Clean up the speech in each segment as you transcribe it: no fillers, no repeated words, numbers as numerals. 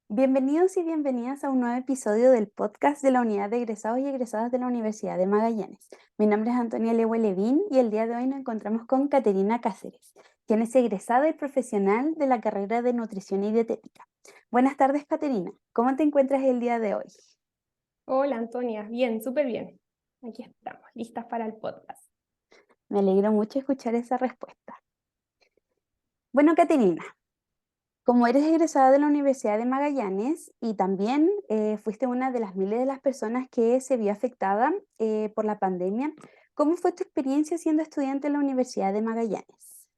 Bienvenidos y bienvenidas a un nuevo episodio del podcast de la Unidad de Egresados y Egresadas de la Universidad de Magallanes. Mi nombre es Antonia Lewe Levín y el día de hoy nos encontramos con Caterina Cáceres, quien es egresada y profesional de la carrera de Nutrición y Dietética. Buenas tardes, Caterina. ¿Cómo te encuentras el día de hoy? Hola Antonia, bien, súper bien. Aquí estamos, listas para el podcast. Me alegro mucho escuchar esa respuesta. Bueno, Caterina, como eres egresada de la Universidad de Magallanes y también fuiste una de las miles de las personas que se vio afectada por la pandemia, ¿cómo fue tu experiencia siendo estudiante en la Universidad de Magallanes?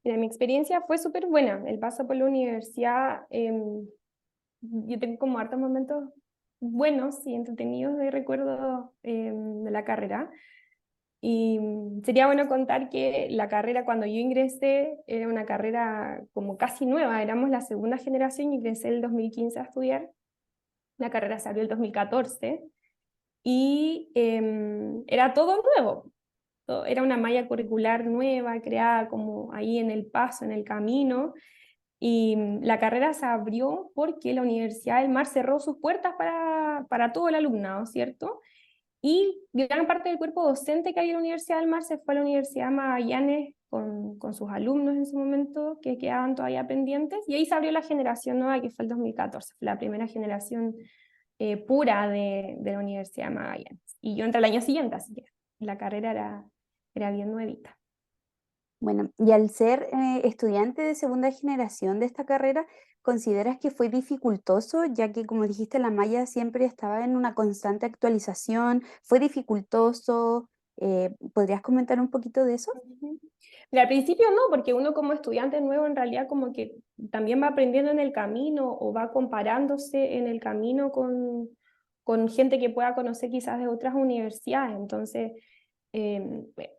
Mira, mi experiencia fue súper buena. El paso por la universidad, yo tengo como hartos momentos buenos y entretenidos de recuerdo de la carrera. Y sería bueno contar que la carrera, cuando yo ingresé, era una carrera como casi nueva. Éramos la segunda generación, yo ingresé el 2015 a estudiar. La carrera se abrió el 2014 y era todo nuevo. Era una malla curricular nueva, creada como ahí en el paso, en el camino, y la carrera se abrió porque la Universidad del Mar cerró sus puertas para todo el alumnado, ¿cierto? Y gran parte del cuerpo docente que había en la Universidad del Mar se fue a la Universidad de Magallanes con sus alumnos en su momento que quedaban todavía pendientes, y ahí se abrió la generación nueva que fue el 2014, fue la primera generación pura de la Universidad de Magallanes. Y yo entré el año siguiente, así que la carrera era bien nuevita. Bueno, y al ser estudiante de segunda generación de esta carrera, ¿consideras que fue dificultoso, ya que como dijiste, la malla siempre estaba en una constante actualización? ¿Fue dificultoso? ¿Podrías comentar un poquito de eso? Ujú. Mira, al principio no, porque uno como estudiante nuevo en realidad como que también va aprendiendo en el camino o va comparándose en el camino con gente que pueda conocer quizás de otras universidades. Entonces,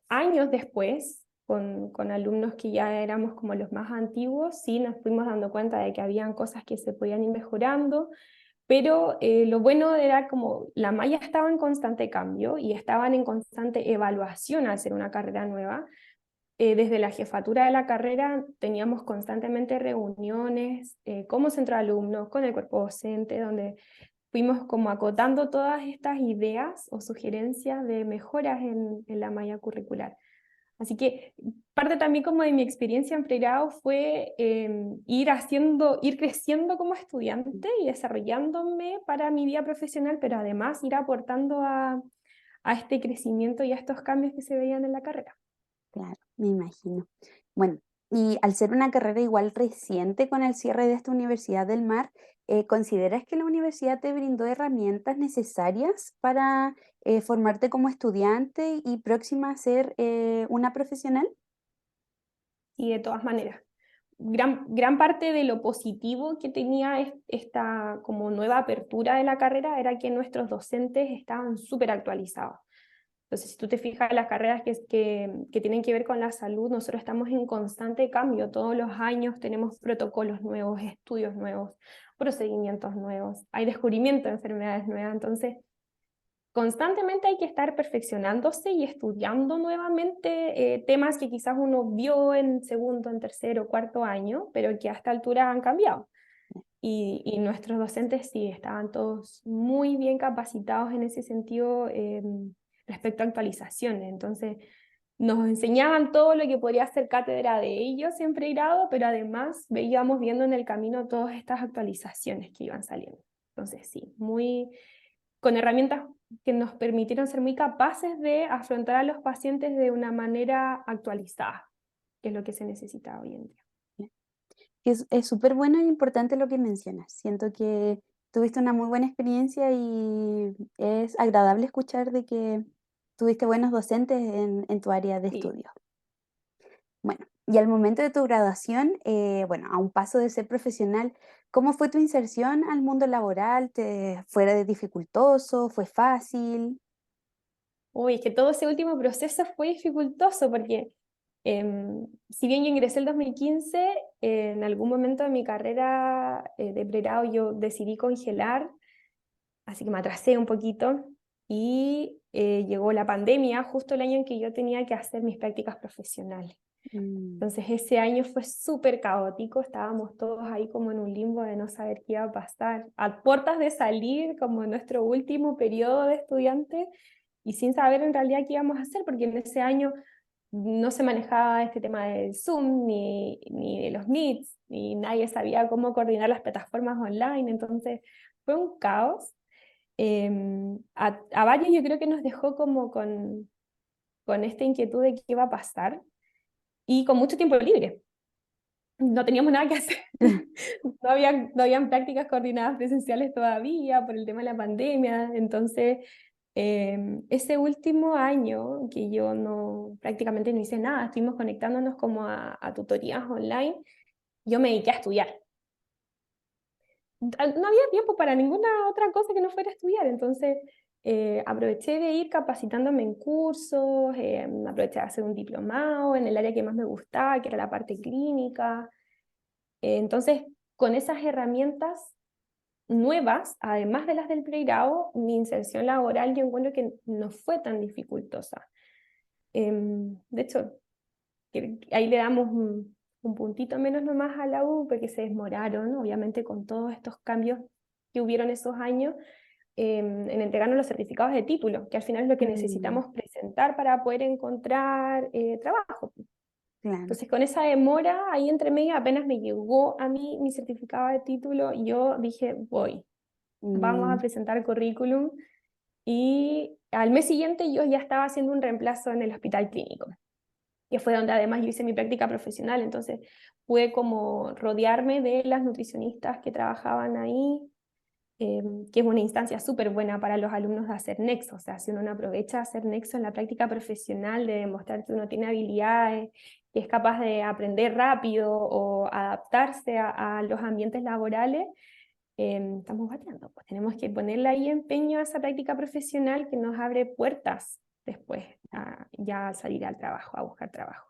años después, con alumnos que ya éramos como los más antiguos, sí nos fuimos dando cuenta de que habían cosas que se podían ir mejorando, pero lo bueno era como la malla estaba en constante cambio y estaban en constante evaluación al ser una carrera nueva. Desde la jefatura de la carrera teníamos constantemente reuniones como centro de alumnos, con el cuerpo docente, donde fuimos como acotando todas estas ideas o sugerencias de mejoras en la malla curricular. Así que parte también como de mi experiencia en pregrado fue ir creciendo como estudiante y desarrollándome para mi vida profesional, pero además ir aportando a este crecimiento y a estos cambios que se veían en la carrera. Claro, me imagino. Bueno, y al ser una carrera igual reciente con el cierre de esta Universidad del Mar, ¿consideras que la universidad te brindó herramientas necesarias para formarte como estudiante y próxima a ser una profesional? Y de todas maneras, gran parte de lo positivo que tenía esta como nueva apertura de la carrera era que nuestros docentes estaban súper actualizados. Entonces, si tú te fijas, las carreras que tienen que ver con la salud, nosotros estamos en constante cambio. Todos los años tenemos protocolos nuevos, estudios nuevos, procedimientos nuevos, hay descubrimiento de enfermedades nuevas. Entonces, constantemente hay que estar perfeccionándose y estudiando nuevamente temas que quizás uno vio en segundo, en tercero, cuarto año, pero que a esta altura han cambiado. Y nuestros docentes sí, estaban todos muy bien capacitados en ese sentido respecto a actualizaciones. Entonces, nos enseñaban todo lo que podría ser cátedra de ellos en pregrado, pero además íbamos viendo en el camino todas estas actualizaciones que iban saliendo. Entonces, sí, con herramientas que nos permitieron ser muy capaces de afrontar a los pacientes de una manera actualizada, que es lo que se necesita hoy en día. Es súper bueno e importante lo que mencionas. Siento que tuviste una muy buena experiencia y es agradable escuchar de que tuviste buenos docentes en tu área de Sí. estudio. Bueno, y al momento de tu graduación, bueno, a un paso de ser profesional, ¿cómo fue tu inserción al mundo laboral? ¿Te fue dificultoso? ¿Fue fácil? Uy, es que todo ese último proceso fue dificultoso porque si bien yo ingresé el 2015, en algún momento de mi carrera de pregrado yo decidí congelar, así que me atrasé un poquito y llegó la pandemia justo el año en que yo tenía que hacer mis prácticas profesionales. Mm. Entonces ese año fue súper caótico, estábamos todos ahí como en un limbo de no saber qué iba a pasar, a puertas de salir como en nuestro último periodo de estudiantes y sin saber en realidad qué íbamos a hacer, porque en ese año no se manejaba este tema del Zoom ni de los Meets, ni nadie sabía cómo coordinar las plataformas online, entonces fue un caos. A varios yo creo que nos dejó como con esta inquietud de qué iba a pasar y con mucho tiempo libre. No teníamos nada que hacer. No habían prácticas coordinadas presenciales todavía por el tema de la pandemia. Entonces, ese último año que yo no, prácticamente no hice nada, estuvimos conectándonos como a tutorías online, yo me dediqué a estudiar. No había tiempo para ninguna otra cosa que no fuera estudiar, entonces aproveché de ir capacitándome en cursos, aproveché de hacer un diplomado en el área que más me gustaba, que era la parte clínica. Entonces, con esas herramientas nuevas, además de las del pregrado, mi inserción laboral yo encuentro que no fue tan dificultosa. De hecho, ahí le damos un puntito menos nomás a la U, porque se desmoraron, obviamente, con todos estos cambios que hubieron esos años, en entregarnos los certificados de título, que al final es lo que Mm, necesitamos presentar para poder encontrar trabajo. claro. Entonces, con esa demora, ahí entre medio, apenas me llegó a mí mi certificado de título, y yo dije, voy, vamos a Mm, presentar currículum, y al mes siguiente yo ya estaba haciendo un reemplazo en el hospital clínico, que fue donde además yo hice mi práctica profesional, entonces pude como rodearme de las nutricionistas que trabajaban ahí, que es una instancia súper buena para los alumnos de hacer nexo, o sea, si uno no aprovecha de hacer nexo en la práctica profesional, de demostrar que uno tiene habilidades, que es capaz de aprender rápido o adaptarse a los ambientes laborales, estamos bateando, pues tenemos que ponerle ahí empeño a esa práctica profesional que nos abre puertas después, ya al salir al trabajo, a buscar trabajo.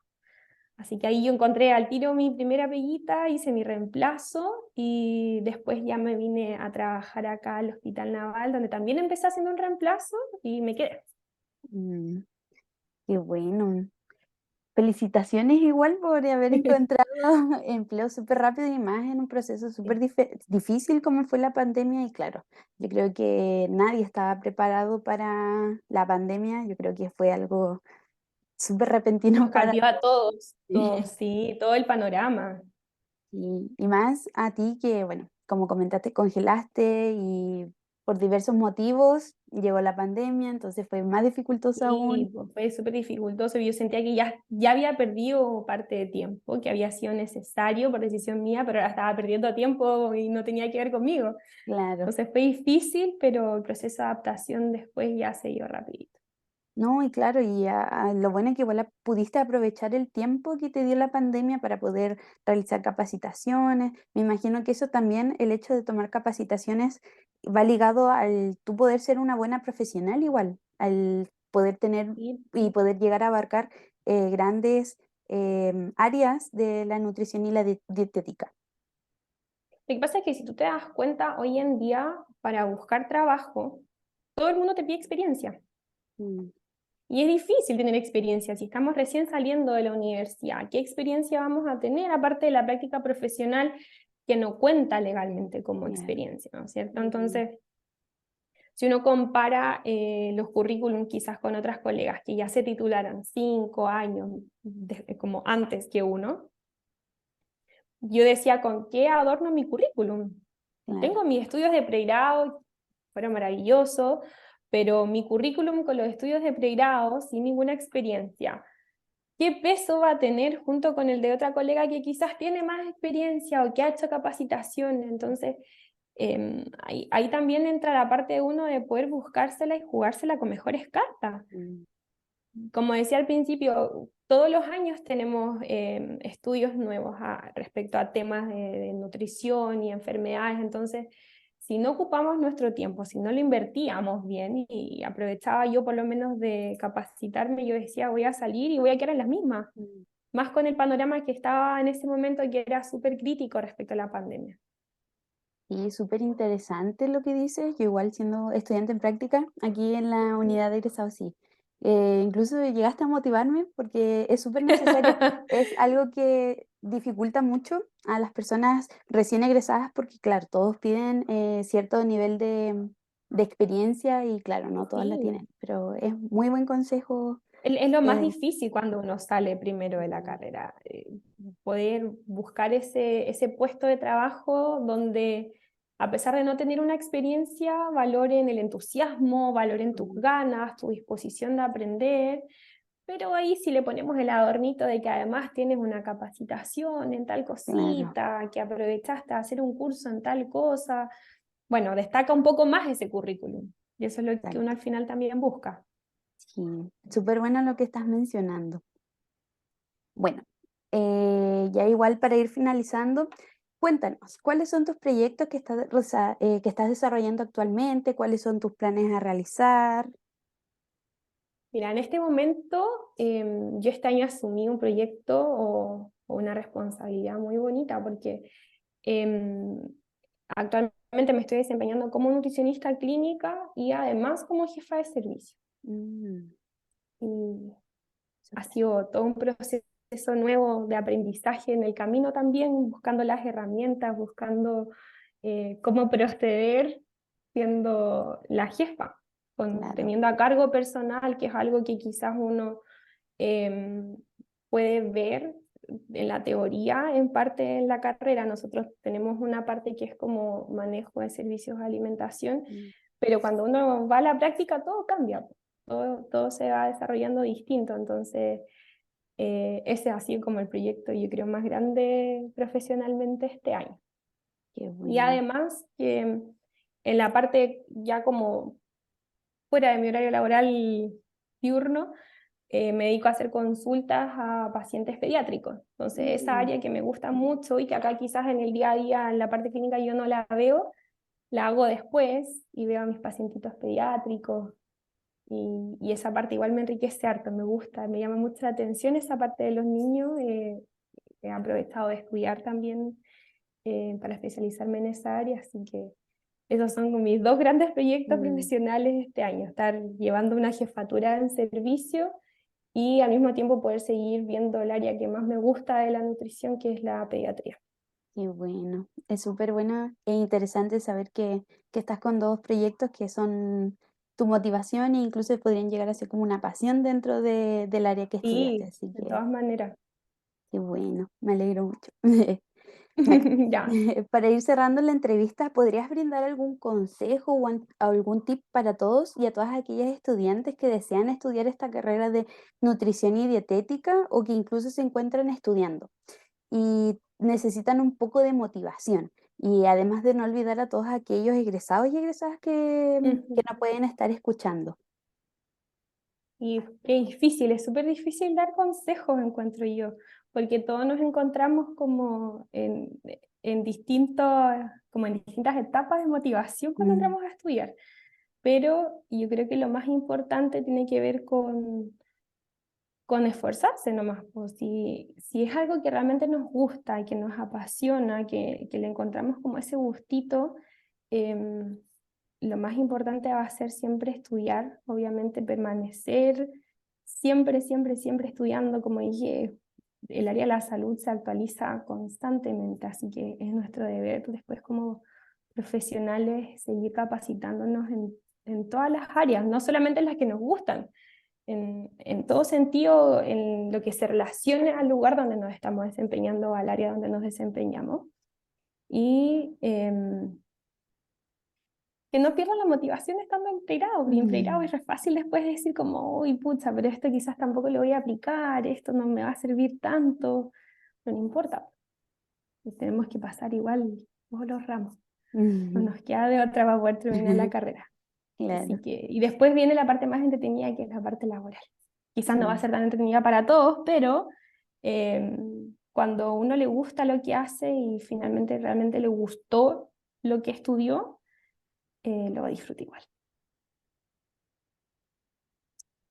Así que ahí yo encontré al tiro mi primera peguita, hice mi reemplazo y después ya me vine a trabajar acá al Hospital Naval, donde también empecé haciendo un reemplazo y me quedé. mm, qué bueno. Felicitaciones igual por haber encontrado empleo súper rápido y más en un proceso súper difícil como fue la pandemia. Y claro, yo creo que nadie estaba preparado para la pandemia. Yo creo que fue algo súper repentino Nos para cambió a todos, todos. sí, todo el panorama. Y más a ti que, bueno, como comentaste, congelaste y por diversos motivos llegó la pandemia, entonces fue más dificultoso aún. Sí, pues fue súper dificultoso. Yo sentía que ya había perdido parte de tiempo, que había sido necesario por decisión mía, pero ahora estaba perdiendo tiempo y no tenía que ver conmigo. Claro. Entonces fue difícil, pero el proceso de adaptación después ya se dio rapidito. No, y claro, lo bueno es que igual pudiste aprovechar el tiempo que te dio la pandemia para poder realizar capacitaciones. Me imagino que eso también, el hecho de tomar capacitaciones, va ligado al tú poder ser una buena profesional igual, al poder tener Sí. y poder llegar a abarcar grandes áreas de la nutrición y la dietética. Lo que pasa es que si tú te das cuenta, hoy en día, para buscar trabajo, todo el mundo te pide experiencia. Mm, Y es difícil tener experiencia si estamos recién saliendo de la universidad. ¿Qué experiencia vamos a tener aparte de la práctica profesional que no cuenta legalmente como claro. experiencia, ¿no es cierto? Mm, Entonces, si uno compara los currículum quizás con otras colegas que ya se titularon 5 años como antes que uno, yo decía, ¿con qué adorno mi currículum? claro. Tengo mis estudios de pregrado, fueron maravillosos, pero mi currículum con los estudios de pregrado, sin ninguna experiencia, ¿qué peso va a tener junto con el de otra colega que quizás tiene más experiencia o que ha hecho capacitación? Entonces, ahí también entra la parte de uno de poder buscársela y jugársela con mejores cartas. Mm. Como decía al principio, todos los años tenemos estudios nuevos respecto a temas de nutrición y enfermedades, entonces si no ocupamos nuestro tiempo, si no lo invertíamos bien y aprovechaba yo por lo menos de capacitarme, yo decía voy a salir y voy a quedar en las mismas, Mm. más con el panorama que estaba en ese momento que era súper crítico respecto a la pandemia. Y súper interesante lo que dices. Yo igual siendo estudiante en práctica, aquí en la unidad de egresados, sí. Incluso llegaste a motivarme porque es súper necesario. Es algo que dificulta mucho a las personas recién egresadas porque, claro, todos piden cierto nivel de experiencia y, claro, no todas la Sí. tienen, pero es muy buen consejo. Es lo más eh, difícil cuando uno sale primero de la carrera, poder buscar ese puesto de trabajo donde, a pesar de no tener una experiencia, valoren el entusiasmo, valoren tus mm, ganas, tu disposición de aprender, pero ahí si le ponemos el adornito de que además tienes una capacitación en tal claro, cosita, que aprovechaste a hacer un curso en tal cosa, bueno, destaca un poco más ese currículum. Y eso es lo que uno exacto. al final también busca. Sí, súper bueno lo que estás mencionando. Bueno, ya igual para ir finalizando, cuéntanos, ¿cuáles son tus proyectos que estás desarrollando actualmente? ¿Cuáles son tus planes a realizar? Mira, en este momento yo este año asumí un proyecto o una responsabilidad muy bonita porque em, actualmente me estoy desempeñando como nutricionista clínica y además como jefa de servicio. Mm, Y ha súper, sido todo un proceso nuevo de aprendizaje en el camino también, buscando las herramientas, buscando cómo proceder siendo la jefa, claro, teniendo a cargo personal, que es algo que quizás uno em, puede ver en la teoría, en parte en la carrera. Nosotros tenemos una parte que es como manejo de servicios de alimentación, mm, pero cuando uno va a la práctica todo cambia, todo se va desarrollando distinto. Entonces, ese ha sido como el proyecto, yo creo, más grande profesionalmente este año. qué Y bueno. además que en la parte ya como fuera de mi horario laboral diurno, me dedico a hacer consultas a pacientes pediátricos. Entonces, esa Mm, área que me gusta mucho y que acá quizás en el día a día, en la parte clínica, yo no la veo, la hago después y veo a mis pacientitos pediátricos. Y esa parte igual me enriquece harto, me gusta, me llama mucho la atención esa parte de los niños. He aprovechado de estudiar también para especializarme en esa área, así que esos son como mis dos grandes proyectos mm. profesionales este año, estar llevando una jefatura en servicio y al mismo tiempo poder seguir viendo el área que más me gusta de la nutrición, que es la pediatría. Qué bueno, es súper bueno e interesante saber que estás con dos proyectos que son tu motivación e incluso podrían llegar a ser como una pasión dentro del área que estudiaste, Sí, así de que todas maneras. qué bueno, me alegro mucho. Bueno, Ya. para ir cerrando la entrevista, ¿podrías brindar algún consejo o algún tip para todos y a todas aquellas estudiantes que desean estudiar esta carrera de nutrición y dietética o que incluso se encuentran estudiando y necesitan un poco de motivación? Y además de no olvidar a todos aquellos egresados y egresadas que Ujú. no pueden estar escuchando. Y qué difícil, es súper difícil dar consejos, encuentro yo, porque todos nos encontramos como en como en distintas etapas de motivación cuando Mm, entramos a estudiar. Pero yo creo que lo más importante tiene que ver con esforzarse nomás. Pues, si es algo que realmente nos gusta y que nos apasiona, que le encontramos como ese gustito, em, lo más importante va a ser siempre estudiar, obviamente permanecer siempre, siempre, siempre estudiando. Como dije, el área de la salud se actualiza constantemente, así que es nuestro deber después como profesionales seguir capacitándonos en todas las áreas, no solamente en las que nos gustan, en todo sentido, en lo que se relacione al lugar donde nos estamos desempeñando, al área donde nos desempeñamos. Y que no pierdan la motivación estando integrados, porque integrados mm, es re fácil después decir como, uy, pucha, pero esto quizás tampoco lo voy a aplicar, esto no me va a servir tanto, pero no importa, tenemos que pasar igual todos los ramos, no mm. nos queda de otra para poder terminar la carrera. Claro, Así que, y después viene la parte más entretenida, que es la parte laboral. Quizás no va a sí. ser tan entretenida para todos, pero eh, cuando uno le gusta lo que hace y finalmente realmente le gustó lo que estudió, lo va a disfrutar igual.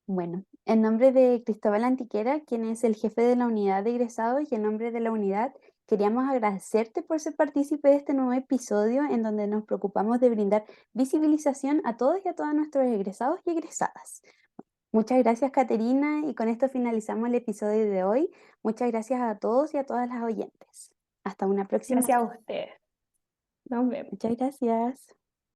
Bueno, en nombre de Cristóbal Antiquera, quien es el jefe de la unidad de egresados, y en nombre de la unidad, queríamos agradecerte por ser partícipe de este nuevo episodio en donde nos preocupamos de brindar visibilización a todos y a todas nuestros egresados y egresadas. Muchas gracias, Caterina, y con esto finalizamos el episodio de hoy. Muchas gracias a todos y a todas las oyentes. Hasta una próxima Gracias a vez. ustedes. Nos vemos. Muchas gracias.